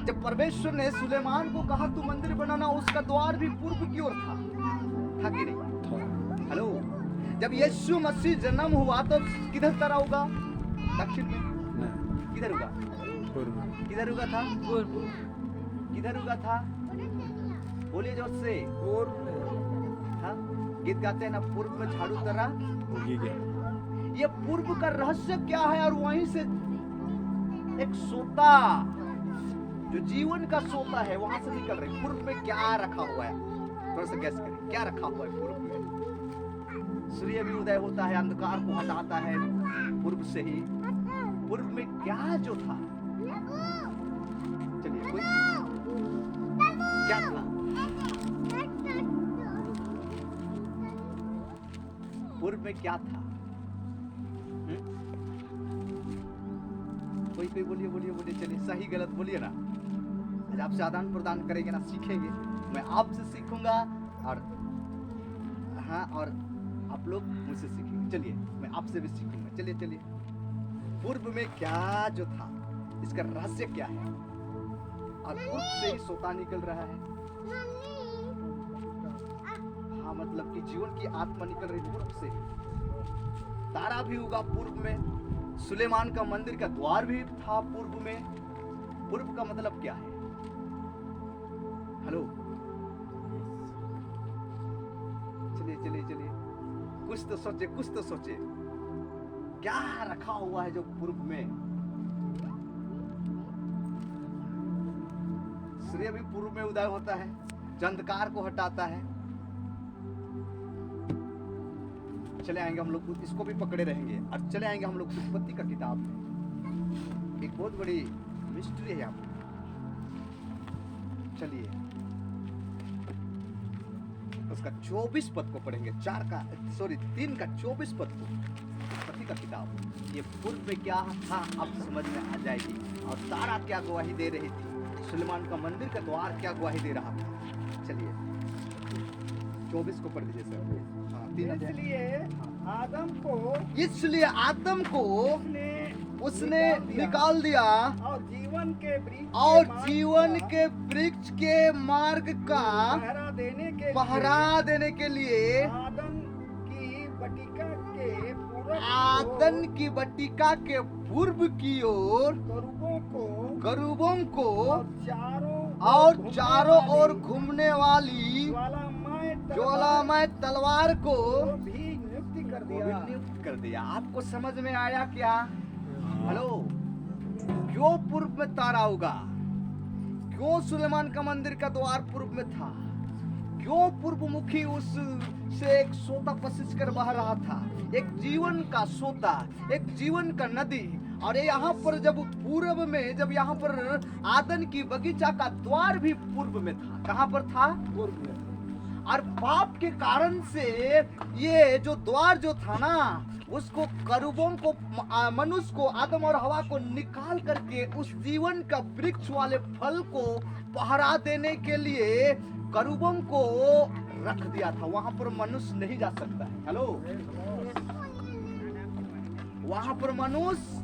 जब परमेश्वर ने सुलेमान को कहा तू मंदिर बनाना, उसका द्वार भी पूर्व की ओर था कि नहीं? हेलो, जब यीशु मसीह जन्म हुआ तो किधर तरह होगा? दक्षिण में। किधर होगा? किधर होगा था? किधर होगा था? बोलिए जोर से। हाँ, गीत गाते हैं ना, पूर्व में झाड़ू तरा। ये पूर्व का रहस्य क्या है? और वहीं से एक सोता, जो जीवन का सोता है, वहां से निकल रही। पूर्व में क्या रखा हुआ है? थोड़ा सा गैस करें, क्या रखा हुआ है पूर्व में? सूर्य भी उदय होता है, अंधकार को हटाता है पूर्व से ही। पूर्व में क्या जो था? चलिए, कोई क्या था? पूर्व में क्या था? कोई बोलिए बोलिए बोलिए। चलिए, सही गलत बोलिए ना। आज आपसे आदान प्रदान करेंगे ना, सीखेंगे। मैं आपसे सीखूंगा और हाँ, और आप लोग मुझसे सीखेंगे। चलिए, मैं आपसे भी सीखूंगा। चलिए चलिए, पूर्व में क्या जो था, इसका रहस्य क्या है? और पूर्व से ही सोता निकल रहा है। हाँ, मतलब कि जीवन की आत्मा निकल रही पूर्व से। तारा भी उगा पूर्व में, सुलेमान का मंदिर का द्वार भी था पूर्व में। पूर्व का मतलब क्या है? हेलो, चलिए चलिए चलिए, कुछ तो सोचे, कुछ तो सोचे। क्या रखा हुआ है जो पूर्व में? सूर्य भी पूर्व में उदय होता है, जो अंधकार को हटाता है। चले आएंगे हम लोग, इसको भी पकड़े रहेंगे और चले आएंगे हम लोग उत्पत्ति का किताब में। एक बहुत बड़ी मिस्ट्री है यहाँ पर। चलिए, उसका 24 पद को पढ़ेंगे। 3 का 24 पद को, उत्पत्ति का किताब। ये पूर्व में क्या था अब समझ में आ जाएगी। और तारा क्या गवाही दे रही थी, सुलेमान का मंदिर का द्वार क्या गवाही दे रहा था। चलिए, 24 को पढ़ दीजिए सर। इसलिए आदम को उसने निकाल दिया और जीवन के वृक्ष के मार्ग का पहरा देने के लिए आदन की बटिका के पूर्व की ओर करूबों को और चारों ओर घूमने वाली ज्वालामय तलवार को भी नियुक्त कर दिया। आपको समझ में आया क्या? हेलो, क्यों पूर्व में तारा उगा? क्यों सुलेमान का मंदिर का द्वार पूर्व में था? क्यों पूर्व मुखी उस से एक सोता पसीज कर बह रहा था? एक जीवन का सोता, एक जीवन का नदी। और यहाँ पर जब पूर्व में, जब यहाँ पर आदन की बगीचा का द्वार भी पूर्व में था। कहाँ पर था? पूर्व में। और पाप के कारण से ये जो द्वार जो था ना, उसको करूबों को, मनुष्य को, आदम और हवा को निकाल करके उस जीवन का वृक्ष वाले फल को पहरा देने के लिए करूबों को रख दिया था। वहां पर मनुष्य नहीं जा सकता है। हेलो, वहां पर मनुष्य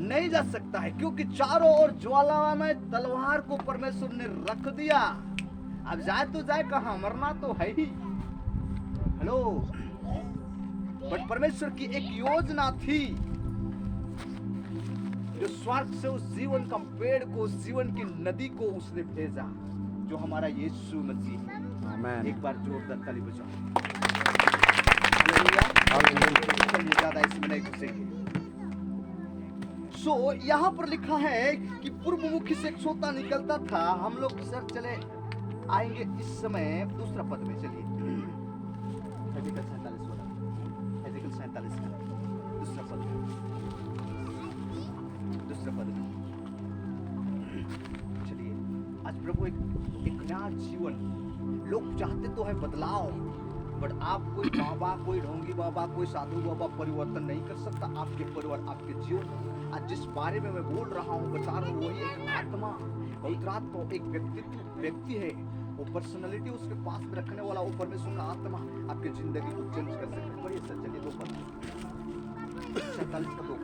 नहीं जा सकता है, क्योंकि चारों ओर ज्वाला में तलवार को परमेश्वर ने रख दिया। अब जाए तो जाए कहां, मरना तो है ही। हेलो, बट परमेश्वर की एक योजना थी, जो स्वर्ग से उस जीवन का पेड़ को, उस जीवन की नदी को उसने भेजा, जो हमारा यीशु मसीह है। आमीन। एक बार जोरदार ताली बजाओ। हालेलुया। ज्यादा इसमें नहीं घुसेंगे। सो यहाँ पर लिखा है कि पूर्व मुखी से एक सोता निकलता था। हम लोग सर चले आएंगे इस समय दूसरा पद में। चलिए, हेजिकल 47 वाला, हेजिकल 47 का दूसरा पद में, दूसरा पद में। चलिए, आज प्रभु एक नया जीवन, लोग चाहते तो है बदलाव, बट आप कोई बाबा, कोई ढोंगी बाबा, कोई साधु बाबा परिवर्तन नहीं कर सकता आपके परिवार, आपके जीवन। आज जिस बारे में मैं बोल रहा हूँ, बता रहा हूँ, वही एक आत्मा, पवित्र आत्मा, एक व्यक्ति है। वो पर्सनालिटी उसके पास में रखने वाला, वो परमेश्वर का आत्मा आपकी जिंदगी को चेंज कर सकता है। पढ़िए सर, चलिए 2 पद 47 का 2।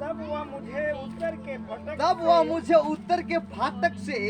तब वह मुझे उत्तर के फटक तब वह मुझे उत्तर के फाटक से